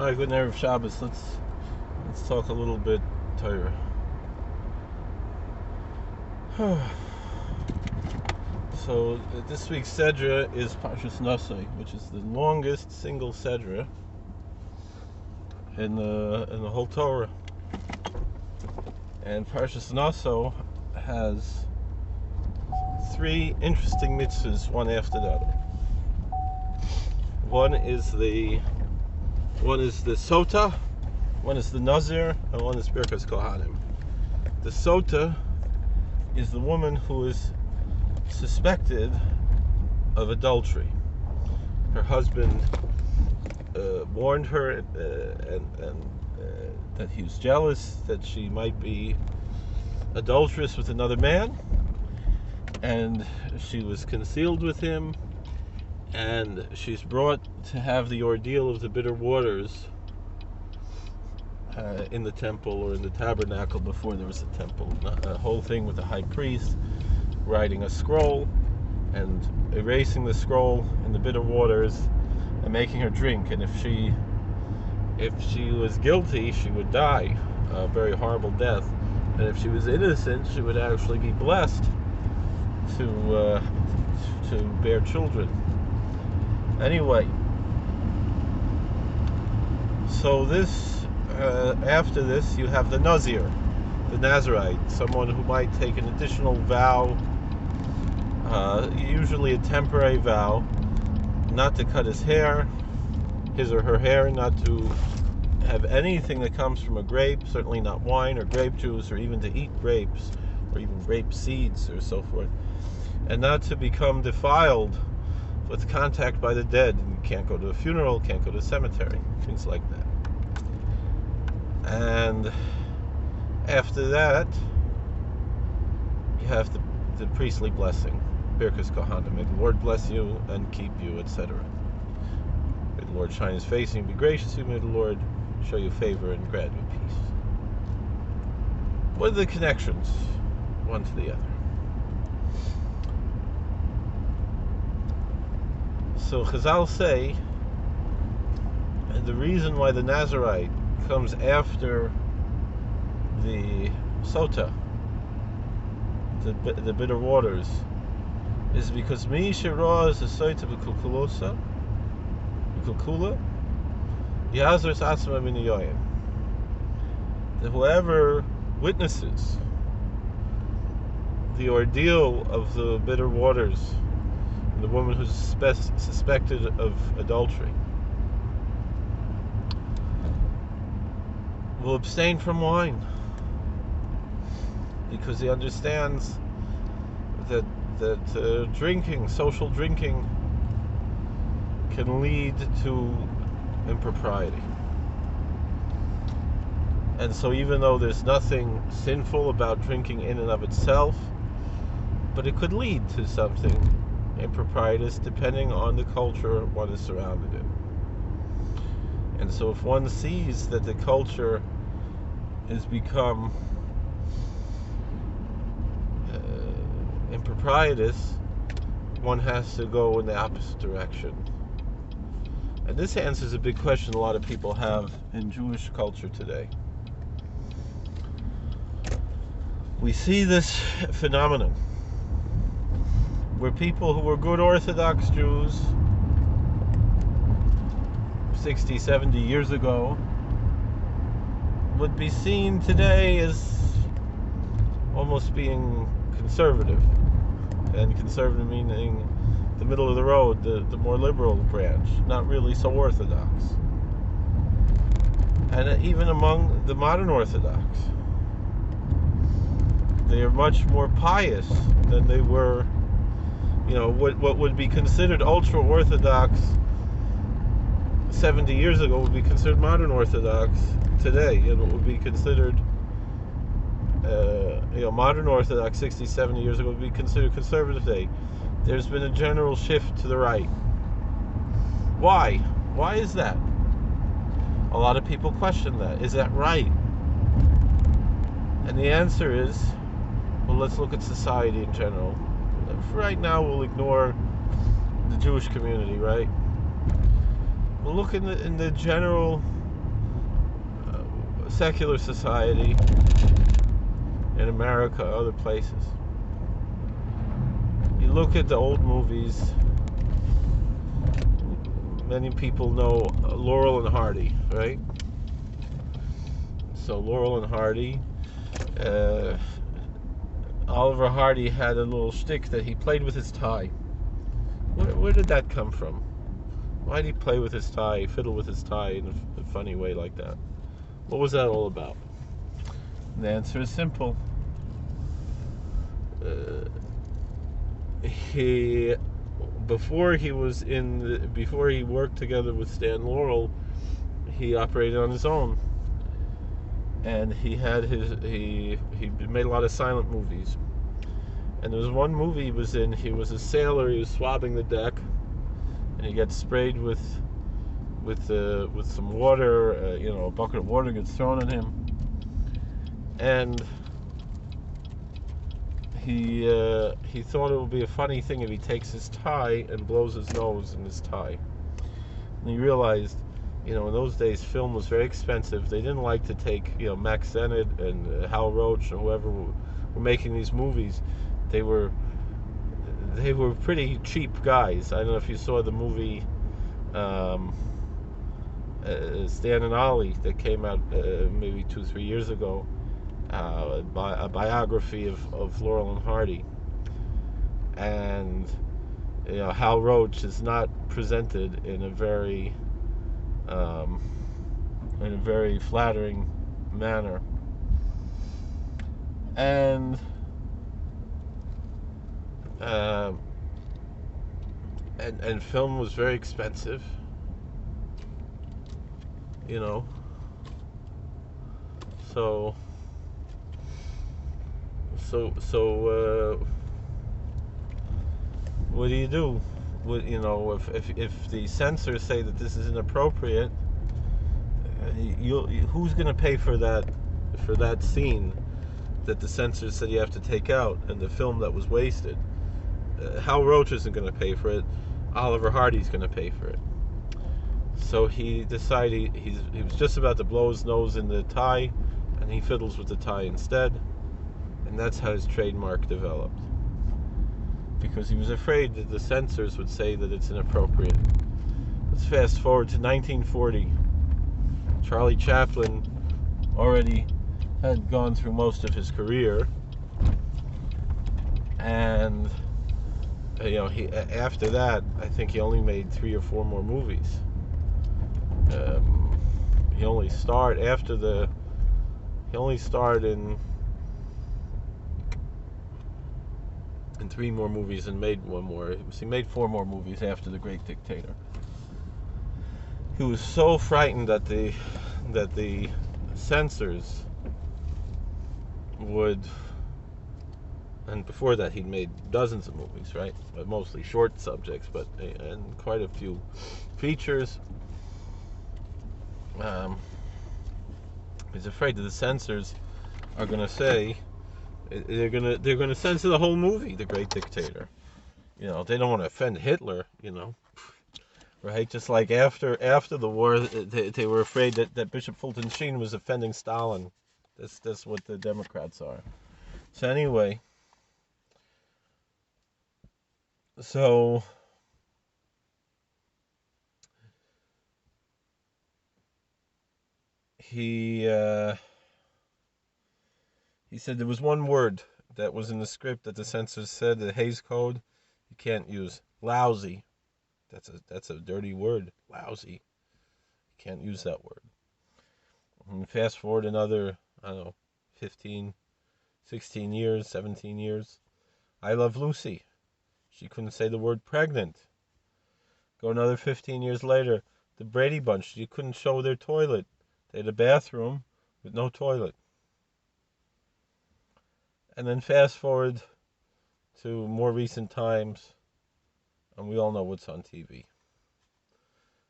All right, good Erev Shabbos. Let's talk a little bit Torah. So this week's Sedra is Parshas Naso, which is the longest single Sedra in the whole Torah. And Parshas Naso has three interesting mitzvahs, one after the other. One is the Sota, one is the Nazir, and one is Birkas Kohanim. The Sota is the woman who is suspected of adultery. Her husband warned her and that he was jealous that she might be adulterous with another man, and she was concealed with him, and she's brought to have the ordeal of the bitter waters in the temple, or in the tabernacle before there was a temple. A whole thing with the high priest writing a scroll and erasing the scroll in the bitter waters and making her drink. And if she was guilty, she would die a very horrible death. And if she was innocent, she would actually be blessed to bear children. Anyway, so this after this you have the Nazir, the Nazirite, someone who might take an additional vow, usually a temporary vow, not to cut his or her hair, not to have anything that comes from a grape, certainly not wine or grape juice, or even to eat grapes, or even grape seeds or so forth, and not to become defiled with contact by the dead. And you can't go to a funeral, can't go to a cemetery, things like that. And after that, you have the priestly blessing, Birkas Kohanim. May the Lord bless you and keep you, etc. May the Lord shine his face and be gracious to you. May the Lord show you favor and grant you peace. What are the connections, one to the other? So Chazal say, and the reason why the Nazirite comes after the Sota, the bitter waters, is because Mi Shira is a Sota b'Kulkula, Yazar Satzma min Yoyim. That whoever witnesses the ordeal of the bitter waters, the woman who's suspected of adultery, will abstain from wine, because he understands that drinking, social drinking, can lead to impropriety. And so even though there's nothing sinful about drinking in and of itself, but it could lead to something improprietous depending on the culture one is surrounded in. And so if one sees that the culture has become improprietous, one has to go in the opposite direction. And this answers a big question a lot of people have in Jewish culture today. We see this phenomenon where people who were good Orthodox Jews 60, 70 years ago would be seen today as almost being conservative. And conservative meaning the middle of the road, the more liberal branch, not really so Orthodox. And even among the modern Orthodox, they are much more pious than they were. What would be considered ultra-Orthodox 70 years ago would be considered modern Orthodox today. It would be considered, modern Orthodox 60, 70 years ago would be considered conservative today. There's been a general shift to the right. Why? Why is that? A lot of people question that. Is that right? And the answer is, well, let's look at society in general. For right now, we'll ignore the Jewish community, right? We'll look in the general secular society in America, other places. You look at the old movies. Many people know Laurel and Hardy, right? So Laurel and Hardy, Oliver Hardy had a little shtick that he played with his tie. Where did that come from? Why did he play with his tie, fiddle with his tie in a funny way like that? What was that all about? And the answer is simple. Before he worked together with Stan Laurel, he operated on his own, and he made a lot of silent movies. And there was one movie he was in. He was a sailor. He was swabbing the deck, and he gets sprayed with some water. A bucket of water gets thrown at him, and he thought it would be a funny thing if he takes his tie and blows his nose in his tie. And he realized, in those days, film was very expensive. They didn't like to take, Max Sennett and Hal Roach or whoever were making these movies. They were pretty cheap guys. I don't know if you saw the movie Stan and Ollie that came out maybe 2-3 years ago. A biography of Laurel and Hardy, and Hal Roach is not presented in a very flattering manner, and film was very expensive, so what do you do? If the censors say that this is inappropriate, who's going to pay for that scene that the censors said you have to take out, and the film that was wasted? Hal Roach isn't going to pay for it. Oliver Hardy's going to pay for it. So he decided he was just about to blow his nose in the tie, and he fiddles with the tie instead. And that's how his trademark developed, because he was afraid that the censors would say that it's inappropriate. Let's fast forward to 1940. Charlie Chaplin already had gone through most of his career, and after that, I think he only made 3 or 4 more movies. He only starred in 3 more movies and made 1 more. He made 4 more movies after The Great Dictator. He was so frightened that the censors would, and before that he'd made dozens of movies, right? Mostly short subjects, and quite a few features. He's afraid that the censors are going to say, they're going to censor the whole movie, The Great Dictator. They don't want to offend Hitler, right? Just like after the war, they were afraid that Bishop Fulton Sheen was offending Stalin. That's what the Democrats are. So anyway, he said there was one word that was in the script that the censors said, the Hays Code, you can't use. Lousy. That's a dirty word. Lousy. You can't use that word. And fast forward another, 15, 16 years, 17 years. I Love Lucy. She couldn't say the word pregnant. Go another 15 years later. The Brady Bunch. You couldn't show their toilet. They had a bathroom with no toilet. And then fast forward to more recent times, and we all know what's on TV.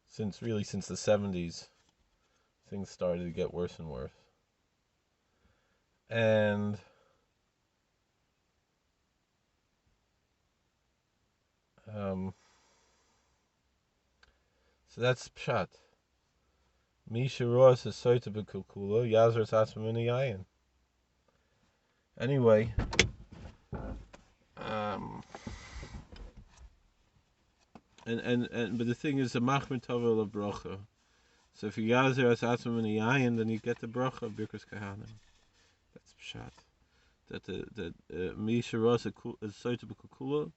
Since the 70s, things started to get worse and worse. And so that's Pshat. Misha Ross is Soita Bekukula, Yazar Satsman in the Yayin. Anyway, but the thing is, the Machmer Tovel of Bracha. So if you Yazar Satsman in the Yayin, then you get the Bracha of Birkus Kahanim. That's pshat. That Misha Ross is Soita Bekukula.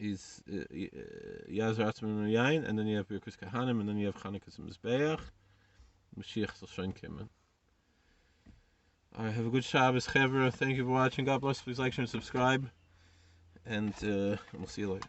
Is Yazar Atzman Yain, and then you have Birkus Kahanim, and then you have Chanukah's Mizbeach. Mashiach shall shoin kimmen. Alright, have a good Shabbos, Chevra. Thank you for watching. God bless. Please like, share, and subscribe. And we'll see you later.